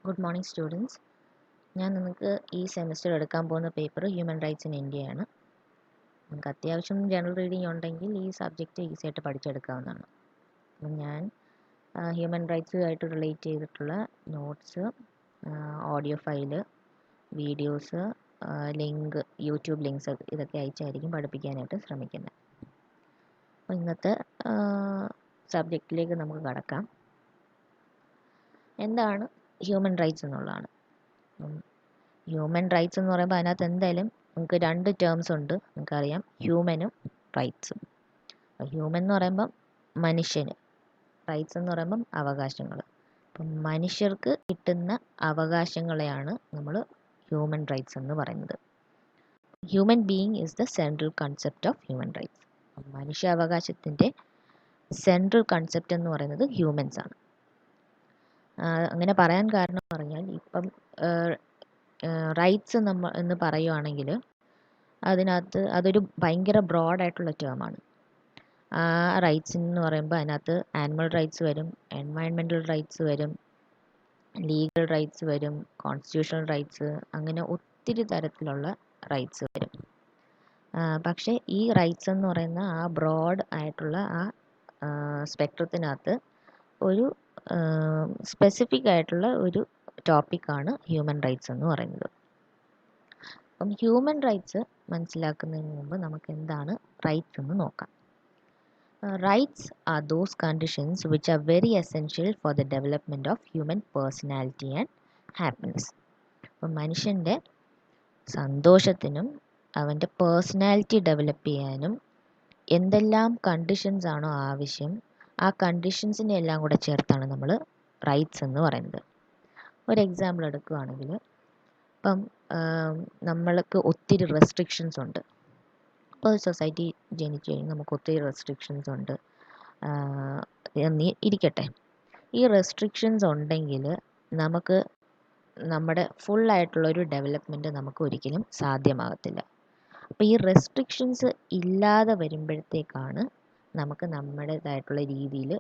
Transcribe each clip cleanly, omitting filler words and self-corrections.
Good morning students. ഞാൻ നിങ്ങൾക്ക് ഈ സെമിസ്റ്റർ എടുക്കാൻ പോകുന്ന പേപ്പർ ഹ്യൂമൻ റൈറ്റ്സ് ഇൻ ഇന്ത്യയാണ്. നിങ്ങൾക്ക് അത്യാവശ്യം ജനറൽ റീഡിംഗ് ഉണ്ടെങ്കിൽ ഈ സബ്ജക്റ്റ് ഈസി ആയിട്ട് പഠിച്ചെടുക്കാവുന്നതാണ്. അപ്പം ഞാൻ ഹ്യൂമൻ റൈറ്റ്സുമായിട്ട് റിലേറ്റ് ചെയ്തിട്ടുള്ള notes, audio file, videos, link, YouTube links ഇതൊക്കെ അയച്ചായിരിക്കും പഠിപ്പിക്കാനായിട്ട് ശ്രമിക്കുന്നത്. അപ്പോൾ ഇന്നത്തെ സബ്ജക്റ്റിലേക്ക് നമുക്ക് കടക്കാം. എന്താണ് ഹ്യൂമൻ റൈറ്റ്സ് എന്നുള്ളതാണ്. ഹ്യൂമൻ റൈറ്റ്സ് എന്ന് പറയുമ്പോൾ അതിനകത്ത് എന്തായാലും നമുക്ക് രണ്ട് ടേംസ് ഉണ്ട്. നമുക്കറിയാം, ഹ്യൂമനും റൈറ്റ്സും. ഹ്യൂമൻ എന്ന് പറയുമ്പം മനുഷ്യന്, റൈറ്റ്സ് എന്ന് പറയുമ്പം അവകാശങ്ങൾ. അപ്പം മനുഷ്യർക്ക് കിട്ടുന്ന അവകാശങ്ങളെയാണ് നമ്മൾ ഹ്യൂമൻ റൈറ്റ്സ് എന്ന് പറയുന്നത്. Human being is the central concept of human rights. മനുഷ്യാവകാശത്തിൻ്റെ സെൻട്രൽ കൺസെപ്റ്റ് എന്ന് പറയുന്നത് ഹ്യൂമൻസ് ആണ്. അങ്ങനെ പറയാൻ കാരണം പറഞ്ഞാൽ, ഇപ്പം റൈറ്റ്സ് എന്ന് പറയുവാണെങ്കിൽ അതിനകത്ത് അതൊരു ഭയങ്കര ബ്രോഡായിട്ടുള്ള ടേമാണ്. ആ റൈറ്റ്സ് എന്ന് പറയുമ്പോൾ അതിനകത്ത് ആനിമൽ റൈറ്റ്സ് വരും, എൻവയൺമെൻറ്റൽ റൈറ്റ്സ് വരും, ലീഗൽ റൈറ്റ്സ് വരും, കോൺസ്റ്റിറ്റ്യൂഷണൽ റൈറ്റ്സ്, അങ്ങനെ ഒത്തിരി തരത്തിലുള്ള റൈറ്റ്സ് വരും. പക്ഷേ ഈ റൈറ്റ്സ് എന്ന് പറയുന്ന ആ ബ്രോഡ് ആയിട്ടുള്ള ആ സ്പെക്ട്രത്തിനകത്ത് ഒരു സ്പെസിഫിക് ആയിട്ടുള്ള ഒരു ടോപ്പിക്കാണ് ഹ്യൂമൻ റൈറ്റ്സ് എന്ന് പറയുന്നത്. അപ്പം ഹ്യൂമൻ റൈറ്റ്സ് മനസ്സിലാക്കുന്നതിന് മുമ്പ് നമുക്ക് എന്താണ് റൈറ്റ്സ് എന്ന് നോക്കാം. Rights are those conditions which are very essential for the development of human personality and happiness. അപ്പം മനുഷ്യൻ്റെ സന്തോഷത്തിനും അവൻ്റെ പേഴ്സണാലിറ്റി ഡെവലപ്പ് ചെയ്യാനും എന്തെല്ലാം കണ്ടീഷൻസ് ആണോ ആവശ്യം, ആ കണ്ടീഷൻസിനെ എല്ലാം കൂടെ ചേർത്താണ് നമ്മൾ റൈറ്റ്സ് എന്ന് പറയുന്നത്. ഒരു എക്സാമ്പിൾ എടുക്കുകയാണെങ്കിൽ, ഇപ്പം നമ്മൾക്ക് ഒത്തിരി റെസ്ട്രിക്ഷൻസ് ഉണ്ട്. ഇപ്പോൾ സൊസൈറ്റി ജനിച്ചു കഴിഞ്ഞാൽ നമുക്ക് ഒത്തിരി റെസ്ട്രിക്ഷൻസ് ഉണ്ട് ഇരിക്കട്ടെ. ഈ റെസ്ട്രിക്ഷൻസ് ഉണ്ടെങ്കിൽ നമുക്ക് നമ്മുടെ ഫുള്ളായിട്ടുള്ളൊരു ഡെവലപ്മെൻറ്റ് നമുക്ക് ഒരിക്കലും സാധ്യമാകത്തില്ല. അപ്പോൾ ഈ റെസ്ട്രിക്ഷൻസ് ഇല്ലാതെ വരുമ്പോഴത്തേക്കാണ് നമുക്ക് നമ്മുടേതായിട്ടുള്ള രീതിയിൽ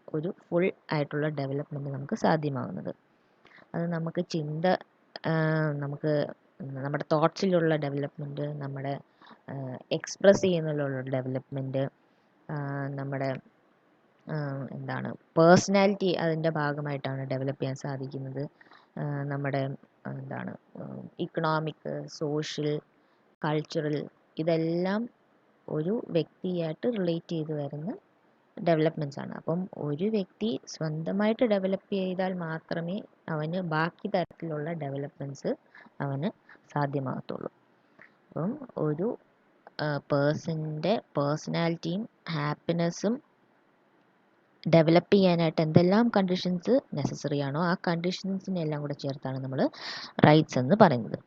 ഒരു ഫുൾ ആയിട്ടുള്ള ഡെവലപ്മെൻറ്റ് നമുക്ക് സാധ്യമാകുന്നത്. അത് നമുക്ക് നമുക്ക് നമ്മുടെ തോട്ട്സിലുള്ള ഡെവലപ്മെൻറ്റ്, നമ്മുടെ എക്സ്പ്രസ് ചെയ്യുന്നതിലുള്ള ഡെവലപ്മെൻറ്റ്, നമ്മുടെ പേഴ്സണാലിറ്റി അതിൻ്റെ ഭാഗമായിട്ടാണ് ഡെവലപ്പ് ചെയ്യാൻ സാധിക്കുന്നത്. നമ്മുടെ ഇക്കണോമിക്, സോഷ്യൽ, കൾച്ചറൽ, ഇതെല്ലാം ഒരു വ്യക്തിയായിട്ട് റിലേറ്റ് ചെയ്ത് വരുന്ന ഡെവലപ്മെൻറ്റ്സ് ആണ്. അപ്പം ഒരു വ്യക്തി സ്വന്തമായിട്ട് ഡെവലപ്പ് ചെയ്താൽ മാത്രമേ അവന് ബാക്കി തരത്തിലുള്ള ഡെവലപ്മെൻറ്റ്സ് അവന് സാധ്യമാകത്തുള്ളൂ. അപ്പം ഒരു പേഴ്സൻ്റെ പേഴ്സണാലിറ്റിയും ഹാപ്പിനെസ്സും ഡെവലപ്പ് ചെയ്യാനായിട്ട് എന്തെല്ലാം കണ്ടീഷൻസ് നെസസറി ആണോ ആ കണ്ടീഷൻസിനെ എല്ലാം കൂടെ ചേർത്താണ് നമ്മൾ റൈറ്റ്സ് എന്ന് പറയുന്നത്.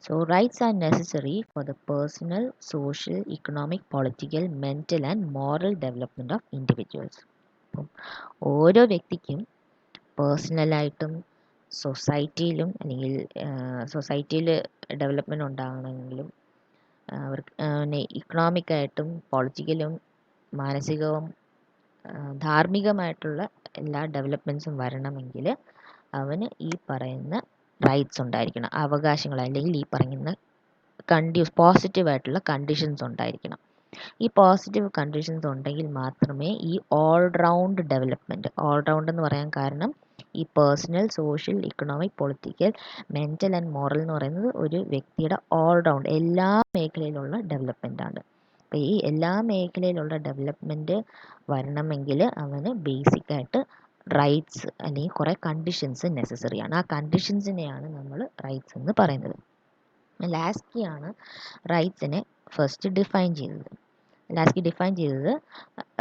So rights are necessary for the personal, social, economic, political, mental and moral development of individuals. ഓരോ വ്യക്തിക്കും പേഴ്സണലായിട്ടും സൊസൈറ്റിയിലും, അല്ലെങ്കിൽ സൊസൈറ്റിയിൽ ഡെവലപ്മെൻറ്റ് ഉണ്ടാകണമെങ്കിലും അവർക്ക് ഇക്കണോമിക്കായിട്ടും പൊളിറ്റിക്കലും മാനസികവും ധാർമ്മികമായിട്ടുള്ള എല്ലാ ഡെവലപ്മെൻറ്റ്സും വരണമെങ്കിൽ അവന് ഈ പറയുന്ന റൈറ്റ്സ് ഉണ്ടായിരിക്കണം, അവകാശങ്ങൾ, അല്ലെങ്കിൽ ഈ പറയുന്ന പോസിറ്റീവായിട്ടുള്ള കണ്ടീഷൻസ് ഉണ്ടായിരിക്കണം. ഈ പോസിറ്റീവ് കണ്ടീഷൻസ് ഉണ്ടെങ്കിൽ മാത്രമേ ഈ all round development, all round എന്ന് പറയാൻ കാരണം ഈ personal, social, economic, political, mental and moral എന്ന് പറയുന്നത് ഒരു വ്യക്തിയുടെ ഓൾ റൗണ്ട് എല്ലാ മേഖലയിലുള്ള ഡെവലപ്മെൻ്റ് ആണ്. അപ്പോൾ ഈ എല്ലാ മേഖലയിലുള്ള ഡെവലപ്മെൻറ്റ് വരണമെങ്കിൽ അവന് ബേസിക്കായിട്ട് റൈറ്റ്സ് അല്ലെങ്കിൽ കുറേ കണ്ടീഷൻസ് നെസസറിയാണ്. ആ കണ്ടീഷൻസിനെയാണ് നമ്മൾ റൈറ്റ്സ് എന്ന് പറയുന്നത്. ലാസ്കിയാണ് റൈറ്റ്സിനെ ഫസ്റ്റ് ഡിഫൈൻ ചെയ്തത്.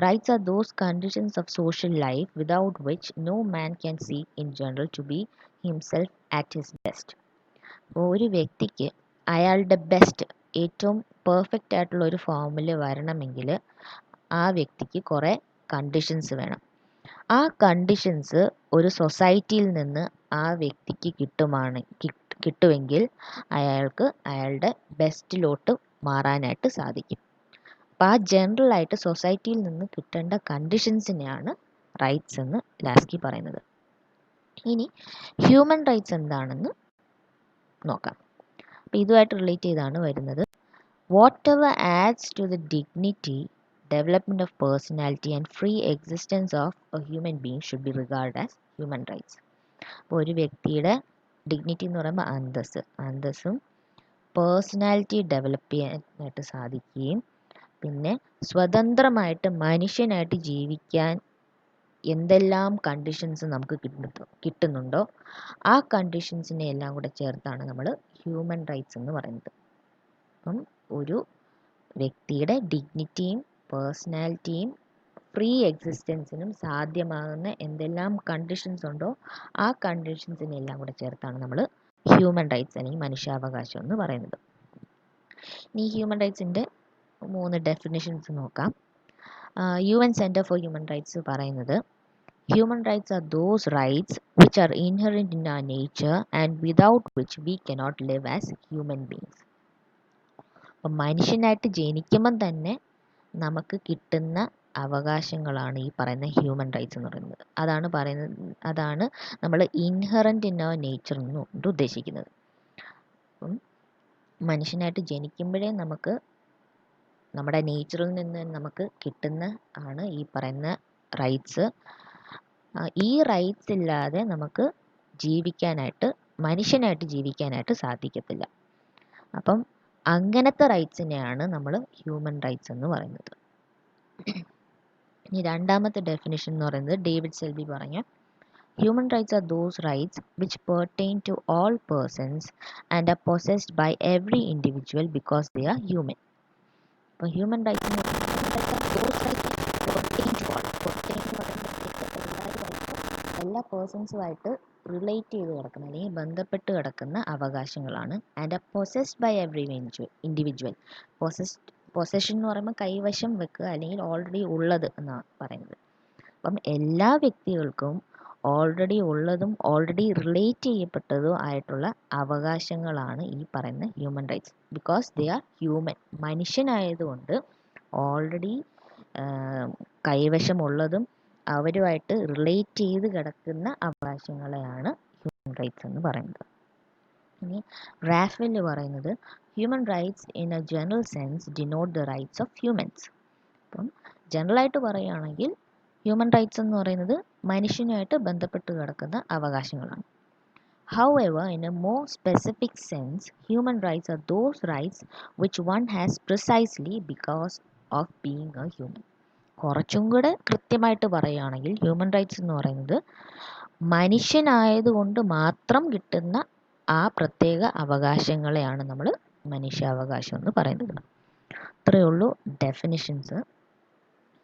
Rights are those conditions of social life without which no man can seek in general to be himself at his best. ഒരു വ്യക്തിക്ക് അയാളുടെ ബെസ്റ്റ്, ഏറ്റവും പെർഫെക്റ്റ് ആയിട്ടുള്ള ഒരു ഫോമിൽ വരണമെങ്കിൽ ആ വ്യക്തിക്ക് കുറേ കണ്ടീഷൻസ് വേണം. ആ കണ്ടീഷൻസ് ഒരു സൊസൈറ്റിയിൽ നിന്ന് ആ വ്യക്തിക്ക് കിട്ടുമെങ്കിൽ അയാൾക്ക് അയാളുടെ ബെസ്റ്റിലോട്ട് മാറാനായിട്ട് സാധിക്കും. അപ്പോൾ ആ ജനറലായിട്ട് സൊസൈറ്റിയിൽ നിന്ന് കിട്ടേണ്ട കണ്ടീഷൻസിനെയാണ് റൈറ്റ്സ് എന്ന് ലാസ്കി പറയുന്നത്. ഇനി ഹ്യൂമൻ റൈറ്റ്സ് എന്താണെന്ന് നോക്കാം. അപ്പോൾ ഇതുമായിട്ട് റിലേറ്റ് ചെയ്താണ് വരുന്നത്. Whatever adds to the dignity, development of personality and free existence of a human being should be regarded as human rights. അപ്പോൾ ഒരു വ്യക്തിയുടെ ഡിഗ്നിറ്റി എന്ന് പറയുമ്പോൾ അന്തസ്സും പേഴ്സണാലിറ്റി ഡെവലപ്പ് ചെയ്യാനായിട്ട് സാധിക്കുകയും പിന്നെ സ്വതന്ത്രമായിട്ട് മനുഷ്യനായിട്ട് ജീവിക്കാൻ എന്തെല്ലാം കണ്ടീഷൻസ് നമുക്ക് കിട്ടുന്നുണ്ടോ ആ കണ്ടീഷൻസിനെ എല്ലാം കൂടെ ചേർത്താണ് നമ്മൾ ഹ്യൂമൻ റൈറ്റ്സ് എന്ന് പറയുന്നത്. അപ്പം ഒരു വ്യക്തിയുടെ ഡിഗ്നിറ്റിയും പേഴ്സണാലിറ്റിയും ഫ്രീ എക്സിസ്റ്റൻസിനും സാധ്യമാകുന്ന എന്തെല്ലാം കണ്ടീഷൻസ് ഉണ്ടോ ആ കണ്ടീഷൻസിനെല്ലാം കൂടെ ചേർത്താണ് നമ്മൾ ഹ്യൂമൻ റൈറ്റ്സ് അല്ലെങ്കിൽ മനുഷ്യാവകാശം എന്ന് പറയുന്നത്. ഇനി ഹ്യൂമൻ റൈറ്റ്സിൻ്റെ 3 ഡെഫിനിഷൻസ് നോക്കാം. UN centre for human rights പറയുന്നത് human rights are those rights which are inherent in our nature and without which we cannot live as human beings. അപ്പം മനുഷ്യനായിട്ട് ജനിക്കുമ്പം തന്നെ നമുക്ക് കിട്ടുന്ന അവകാശങ്ങളാണ് ഈ പറയുന്ന ഹ്യൂമൻ റൈറ്റ്സ് എന്ന് പറയുന്നത്. അതാണ് നമ്മൾ ഇൻഹെറൻറ്റ് ഇൻ അവർ നേച്ചർ എന്നുകൊണ്ട് ഉദ്ദേശിക്കുന്നത്. അപ്പം മനുഷ്യനായിട്ട് ജനിക്കുമ്പോഴേ നമുക്ക് നമ്മുടെ നേച്ചറിൽ നിന്ന് നമുക്ക് കിട്ടുന്ന ആണ് ഈ പറയുന്ന റൈറ്റ്സ്. ഈ റൈറ്റ്സ് ഇല്ലാതെ നമുക്ക് മനുഷ്യനായിട്ട് ജീവിക്കാനായിട്ട് സാധിക്കത്തില്ല. അപ്പം അങ്ങനത്തെ റൈറ്റ്സിനെയാണ് നമ്മൾ ഹ്യൂമൻ റൈറ്റ്സ് എന്ന് പറയുന്നത്. ഇനി രണ്ടാമത്തെ ഡെഫിനിഷൻ എന്ന് പറയുന്നത് ഡേവിഡ് സെൽബി പറഞ്ഞ human rights are those rights which pertain to all persons and are possessed by every individual because they are human. അപ്പോൾ ഹ്യൂമൻ റൈറ്റ്സ് എന്ന് എല്ലാ പേഴ്സൺസുമായിട്ട് റിലേറ്റ് ചെയ്ത് കിടക്കുന്ന അല്ലെങ്കിൽ ബന്ധപ്പെട്ട് കിടക്കുന്ന അവകാശങ്ങളാണ്. And are possessed by every individual. Possession എന്ന് പറയുമ്പോൾ കൈവശം വെക്കുക അല്ലെങ്കിൽ ഓൾറെഡി ഉള്ളത് എന്നാണ് പറയുന്നത്. അപ്പം എല്ലാ വ്യക്തികൾക്കും ഓൾറെഡി ഉള്ളതും ഓൾറെഡി റിലേറ്റ് ചെയ്യപ്പെട്ടതും ആയിട്ടുള്ള അവകാശങ്ങളാണ് ഈ പറയുന്ന human rights. Because they are human. മനുഷ്യനായതുകൊണ്ട് ഓൾറെഡി കൈവശമുള്ളതും അവരുമായിട്ട് റിലേറ്റ് ചെയ്ത് കിടക്കുന്ന അവകാശങ്ങളെയാണ് ഹ്യൂമൻ റൈറ്റ്സ് എന്ന് പറയുന്നത്. ഇനി റാഫേൽ പറയുന്നത് human rights in A general sense denote the rights of humans. അപ്പം ജനറലായിട്ട് പറയുകയാണെങ്കിൽ ഹ്യൂമൻ റൈറ്റ്സ് എന്ന് പറയുന്നത് മനുഷ്യനുമായിട്ട് ബന്ധപ്പെട്ട് കിടക്കുന്ന അവകാശങ്ങളാണ്. However, in a more specific sense, human rights are those rights which one has precisely because of being a human. കുറച്ചും കൂടെ കൃത്യമായിട്ട് പറയുകയാണെങ്കിൽ ഹ്യൂമൻ റൈറ്റ്സ് എന്ന് പറയുന്നത് മനുഷ്യനായതുകൊണ്ട് മാത്രം കിട്ടുന്ന ആ പ്രത്യേക അവകാശങ്ങളെയാണ് നമ്മൾ മനുഷ്യാവകാശം എന്ന് പറയുന്നത്. അത്രയേ ഉള്ളൂ ഡെഫിനിഷൻസ്.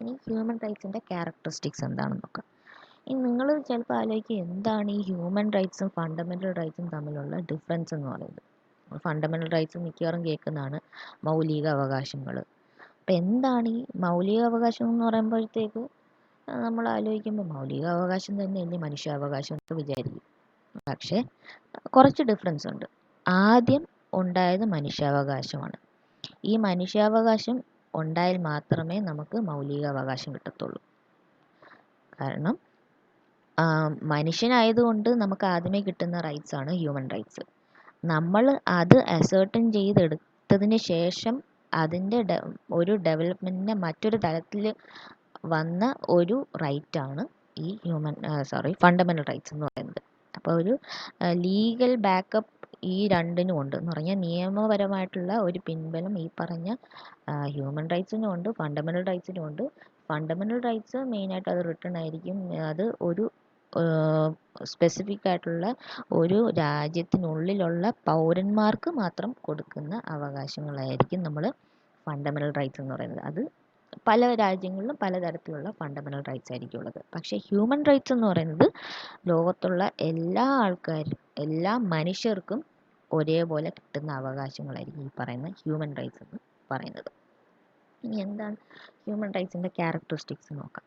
ഇനി ഹ്യൂമൻ റൈറ്റ്സിൻ്റെ ക്യാരക്ടറിസ്റ്റിക്സ് എന്താണെന്ന് നോക്കാം. ഇനി നിങ്ങൾ ചിലപ്പോൾ ആലോചിക്കുക എന്താണ് ഈ ഹ്യൂമൻ റൈറ്റ്സും ഫണ്ടമെൻ്റൽ റൈറ്റ്സും തമ്മിലുള്ള ഡിഫറൻസ് എന്ന് പറയുന്നത്. ഫണ്ടമെൻ്റൽ റൈറ്റ്സ് മിക്കവാറും കേൾക്കുന്നതാണ് മൗലിക അവകാശങ്ങൾ. അപ്പം എന്താണ് ഈ മൗലിക അവകാശം എന്ന് പറയുമ്പോഴത്തേക്ക് നമ്മൾ ആലോചിക്കുമ്പോൾ മൗലിക അവകാശം തന്നെയല്ലേ മനുഷ്യാവകാശം എന്ന് വിചാരിക്കും. പക്ഷേ കുറച്ച് ഡിഫറൻസ് ഉണ്ട്. ആദ്യം ഉണ്ടായത് മനുഷ്യാവകാശമാണ്. ഈ മനുഷ്യാവകാശം ഉണ്ടായാൽ മാത്രമേ നമുക്ക് മൗലികാവകാശം കിട്ടത്തുള്ളൂ. കാരണം മനുഷ്യനായതുകൊണ്ട് നമുക്ക് ആദ്യമേ കിട്ടുന്ന റൈറ്റ്സ് ആണ് ഹ്യൂമൻ റൈറ്റ്സ്. നമ്മൾ അത് അസേർട്ടൻ ചെയ്തെടുത്തതിന് ശേഷം അതിൻ്റെ ഒരു ഡെവലപ്മെൻറ്റിൻ്റെ മറ്റൊരു തലത്തിൽ വന്ന ഒരു റൈറ്റാണ് ഈ ഫണ്ടമെൻ്റൽ റൈറ്റ്സ് എന്ന് പറയുന്നത്. അപ്പോൾ ഒരു ലീഗൽ ബാക്കപ്പ് ഈ രണ്ടിനും ഉണ്ട് എന്ന് പറഞ്ഞാൽ നിയമപരമായിട്ടുള്ള ഒരു പിൻബലം ഈ പറഞ്ഞ ഹ്യൂമൻ റൈറ്റ്സിനും ഉണ്ട്, ഫണ്ടമെൻ്റൽ റൈറ്റ്സിനും ഉണ്ട്. ഫണ്ടമെൻ്റൽ റൈറ്റ്സ് മെയിനായിട്ട് അത് റിട്ടേൺ ആയിരിക്കും. അത് ഒരു സ്പെസിഫിക് ആയിട്ടുള്ള ഒരു രാജ്യത്തിനുള്ളിലുള്ള പൗരന്മാർക്ക് മാത്രം കൊടുക്കുന്ന അവകാശങ്ങളായിരിക്കും നമ്മൾ ഫണ്ടമെൻ്റൽ റൈറ്റ്സ് എന്ന് പറയുന്നത്. അത് പല രാജ്യങ്ങളിലും പലതരത്തിലുള്ള ഫണ്ടമെൻ്റൽ റൈറ്റ്സ് ആയിരിക്കും ഉള്ളത്. പക്ഷേ ഹ്യൂമൻ റൈറ്റ്സ് എന്ന് പറയുന്നത് ലോകത്തുള്ള എല്ലാ ആൾക്കാരും എല്ലാ മനുഷ്യർക്കും ഒരേപോലെ കിട്ടുന്ന അവകാശങ്ങളായിരിക്കും ഈ പറയുന്ന ഹ്യൂമൻ റൈറ്റ്സ് എന്ന് പറയുന്നത്. ഇനി എന്താണ് ഹ്യൂമൻ റൈറ്റ്സിൻ്റെ ക്യാരക്ടറിസ്റ്റിക്സ് നോക്കാം.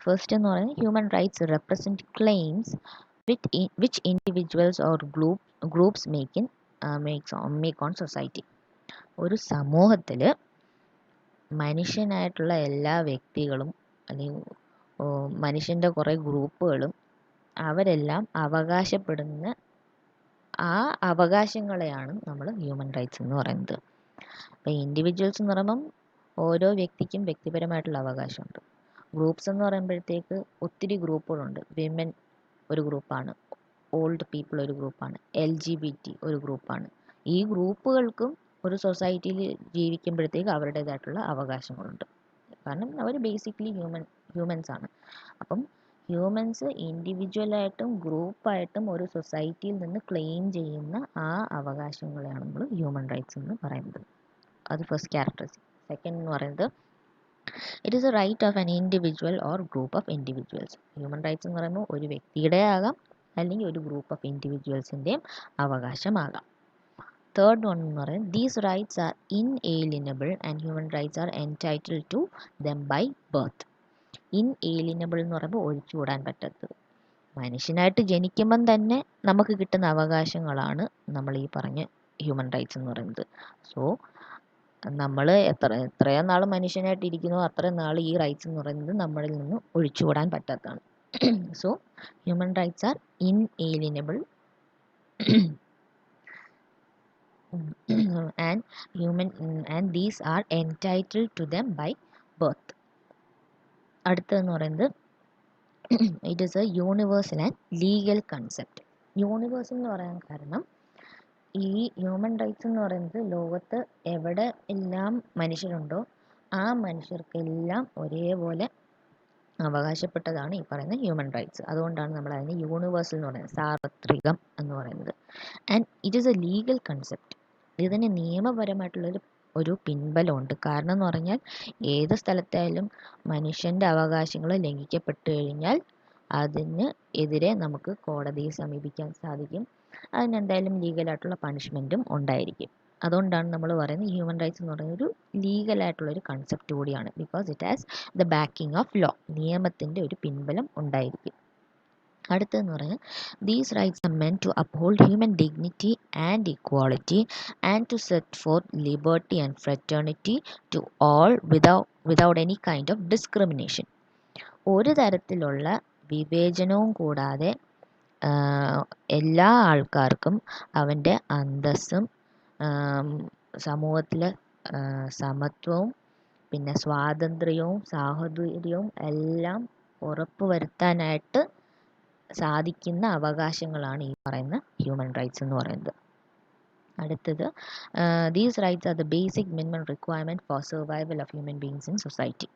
ഫസ്റ്റ് എന്ന് പറയുന്നത് human rights represent claims which individuals or groups make on society. ഒരു സമൂഹത്തിൽ മനുഷ്യനായിട്ടുള്ള എല്ലാ വ്യക്തികളും അല്ലെങ്കിൽ മനുഷ്യൻ്റെ കുറേ ഗ്രൂപ്പുകളും അവരെല്ലാം അവകാശപ്പെടുന്ന ആ അവകാശങ്ങളെയാണ് നമ്മൾ ഹ്യൂമൻ റൈറ്റ്സ് എന്ന് പറയുന്നത്. അപ്പോൾ ഇൻഡിവിജ്വൽസ് എന്ന് പറയുമ്പം ഓരോ വ്യക്തിക്കും വ്യക്തിപരമായിട്ടുള്ള അവകാശമുണ്ട്. ഗ്രൂപ്പ്സ് എന്ന് പറയുമ്പോഴത്തേക്ക് ഒത്തിരി ഗ്രൂപ്പുകളുണ്ട്. വിമൻ ഒരു ഗ്രൂപ്പാണ്, ഓൾഡ് പീപ്പിൾ ഒരു ഗ്രൂപ്പാണ്, LGBT ഒരു ഗ്രൂപ്പാണ്. ഈ ഗ്രൂപ്പുകൾക്കും ഒരു സൊസൈറ്റിയിൽ ജീവിക്കുമ്പോഴത്തേക്ക് അവരുടേതായിട്ടുള്ള അവകാശങ്ങളുണ്ട്. കാരണം അവർ ബേസിക്കലി ഹ്യൂമൻസ് ആണ്. അപ്പം ഹ്യൂമൻസ് ഇൻഡിവിജ്വലായിട്ടും ഗ്രൂപ്പായിട്ടും ഒരു സൊസൈറ്റിയിൽ നിന്ന് ക്ലെയിം ചെയ്യുന്ന ആ അവകാശങ്ങളെയാണ് നമ്മൾ ഹ്യൂമൻ റൈറ്റ്സ് എന്ന് പറയുന്നത്. അത് ഫസ്റ്റ് ക്യാരക്ടറിസ്റ്റിക്. സെക്കൻഡ് എന്ന് പറയുന്നത് it is a right of an individual or group of individuals. Human rights എന്ന് പറയുമ്പോൾ ഒരു വ്യക്തിയുടെ ആകാം, അല്ലെങ്കിൽ ഒരു ഗ്രൂപ്പ് ഓഫ് ഇൻഡിവിജ്വൽസിൻ്റെയും അവകാശമാകാം. തേർഡ് വൺ എന്ന് പറയുന്നത് these rights are inalienable and human rights are entitled to them by birth. Inalienable എന്ന് പറയുമ്പോൾ ഒഴിച്ചുകൂടാൻ പറ്റാത്തത്. മനുഷ്യനായിട്ട് ജനിക്കുമ്പം തന്നെ നമുക്ക് കിട്ടുന്ന അവകാശങ്ങളാണ് നമ്മൾ ഈ പറഞ്ഞ ഹ്യൂമൻ റൈറ്റ്സ് എന്ന് പറയുന്നത്. സോ നമ്മൾ എത്രയും നാൾ മനുഷ്യനായിട്ട് ഇരിക്കുന്നോ അത്രയും നാൾ ഈ റൈറ്റ്സ് എന്ന് പറയുന്നത് നമ്മളിൽ നിന്ന് ഒഴിച്ചുകൂടാൻ പറ്റാത്തതാണ്. So human rights are inalienable and these are entitled to them by birth. അടുത്തതെന്ന് പറയുന്നത് it is A universal and legal concept. Universal എന്ന് പറയാൻ കാരണം ഈ ഹ്യൂമൻ റൈറ്റ്സ് എന്ന് പറയുന്നത് ലോകത്ത് എവിടെ എല്ലാം മനുഷ്യരുണ്ടോ ആ മനുഷ്യർക്കെല്ലാം ഒരേപോലെ അവകാശപ്പെട്ടതാണ് ഈ പറയുന്ന ഹ്യൂമൻ റൈറ്റ്സ്. അതുകൊണ്ടാണ് നമ്മൾ അതിന് യൂണിവേഴ്സൽ എന്ന് പറയുന്നത്, സാർവത്രികം എന്ന് പറയുന്നത്. And it is A legal concept. ഇതിന് നിയമപരമായിട്ടുള്ളൊരു പിൻബലമുണ്ട്. കാരണം എന്ന് പറഞ്ഞാൽ ഏത് സ്ഥലത്തായാലും മനുഷ്യൻ്റെ അവകാശങ്ങൾ ലംഘിക്കപ്പെട്ടു കഴിഞ്ഞാൽ അതിന് എതിരെ നമുക്ക് കോടതിയെ സമീപിക്കാൻ സാധിക്കും. അതിനെന്തായാലും ലീഗലായിട്ടുള്ള പണിഷ്മെൻറ്റും ഉണ്ടായിരിക്കും. അതുകൊണ്ടാണ് നമ്മൾ പറയുന്നത് ഹ്യൂമൻ റൈറ്റ്സ് എന്ന് പറയുന്നത് ഒരു ലീഗലായിട്ടുള്ളൊരു കൺസെപ്റ്റ് കൂടിയാണ്. Because it has the backing of law. നിയമത്തിൻ്റെ ഒരു പിൻബലം ഉണ്ടായിരിക്കും. അടുത്തതെന്ന് പറഞ്ഞാൽ these rights are meant to uphold human dignity and equality and to set forth liberty and fraternity to all without any kind of discrimination. ഒരു തരത്തിലുള്ള വിവേചനവും കൂടാതെ എല്ലാ ആൾക്കാർക്കും അവൻ്റെ അന്തസ്സും സമൂഹത്തിലെ സമത്വവും പിന്നെ സ്വാതന്ത്ര്യവും സാഹോദര്യവും എല്ലാം ഉറപ്പുവരുത്താനായിട്ട് സാധിക്കുന്ന അവകാശങ്ങളാണ് ഈ പറയുന്ന ഹ്യൂമൻ റൈറ്റ്സ് എന്ന് പറയുന്നത്. അടുത്തത് these rights are the basic minimum requirement four survival of human beings in society.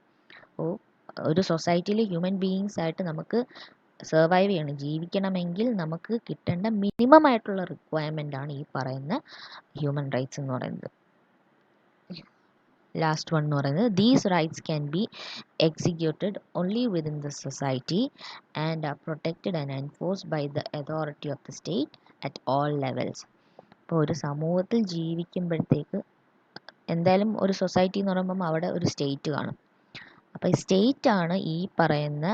ഒരു സൊസൈറ്റിയിൽ ഹ്യൂമൻ ബീയിങ്സ് ആയിട്ട് നമുക്ക് സർവൈവ് ചെയ്യണം, ജീവിക്കണമെങ്കിൽ നമുക്ക് കിട്ടേണ്ട മിനിമം ആയിട്ടുള്ള റിക്വയർമെൻ്റ് ആണ് ഈ പറയുന്ന ഹ്യൂമൻ റൈറ്റ്സ് എന്ന് പറയുന്നത്. ലാസ്റ്റ് വൺ എന്ന് പറയുന്നത് these rights can be executed only within the society and are protected and enforced by the authority of the state at all levels. ഇപ്പോൾ ഒരു സമൂഹത്തിൽ ജീവിക്കുമ്പോഴത്തേക്ക് എന്തായാലും ഒരു സൊസൈറ്റി എന്ന് പറയുമ്പം അവിടെ ഒരു സ്റ്റേറ്റ് കാണും. അപ്പോൾ ഈ സ്റ്റേറ്റ് ആണ് ഈ പറയുന്ന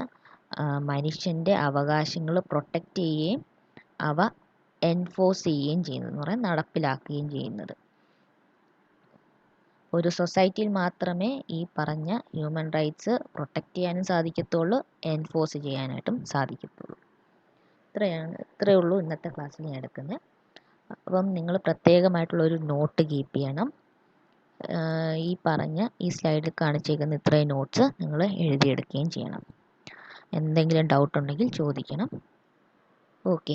മനുഷ്യൻ്റെ അവകാശങ്ങൾ പ്രൊട്ടക്റ്റ് ചെയ്യുകയും അവ എൻഫോഴ്സ് ചെയ്യുകയും ചെയ്യുന്നത് എന്ന് പറയാൻ നടപ്പിലാക്കുകയും ചെയ്യുന്നത്. ഒരു സൊസൈറ്റിയിൽ മാത്രമേ ഈ പറഞ്ഞ ഹ്യൂമൻ റൈറ്റ്സ് പ്രൊട്ടക്റ്റ് ചെയ്യാനും സാധിക്കത്തുള്ളൂ, എൻഫോഴ്സ് ചെയ്യാനായിട്ടും സാധിക്കത്തുള്ളൂ. ഇത്രയേ ഉള്ളൂ ഇന്നത്തെ ക്ലാസ്സിൽ ഞാൻ എടുക്കുന്നത്. അപ്പം നിങ്ങൾ പ്രത്യേകമായിട്ടുള്ളൊരു നോട്ട് കീപ്പ് ചെയ്യണം. ഈ പറഞ്ഞ ഈ സ്ലൈഡിൽ കാണിച്ചേക്കുന്ന ഇത്രയും നോട്ട്സ് നിങ്ങൾ എഴുതിയെടുക്കുകയും ചെയ്യണം. എന്തെങ്കിലും ഡൗട്ട് ഉണ്ടെങ്കിൽ ചോദിക്കണം. ഓക്കെ.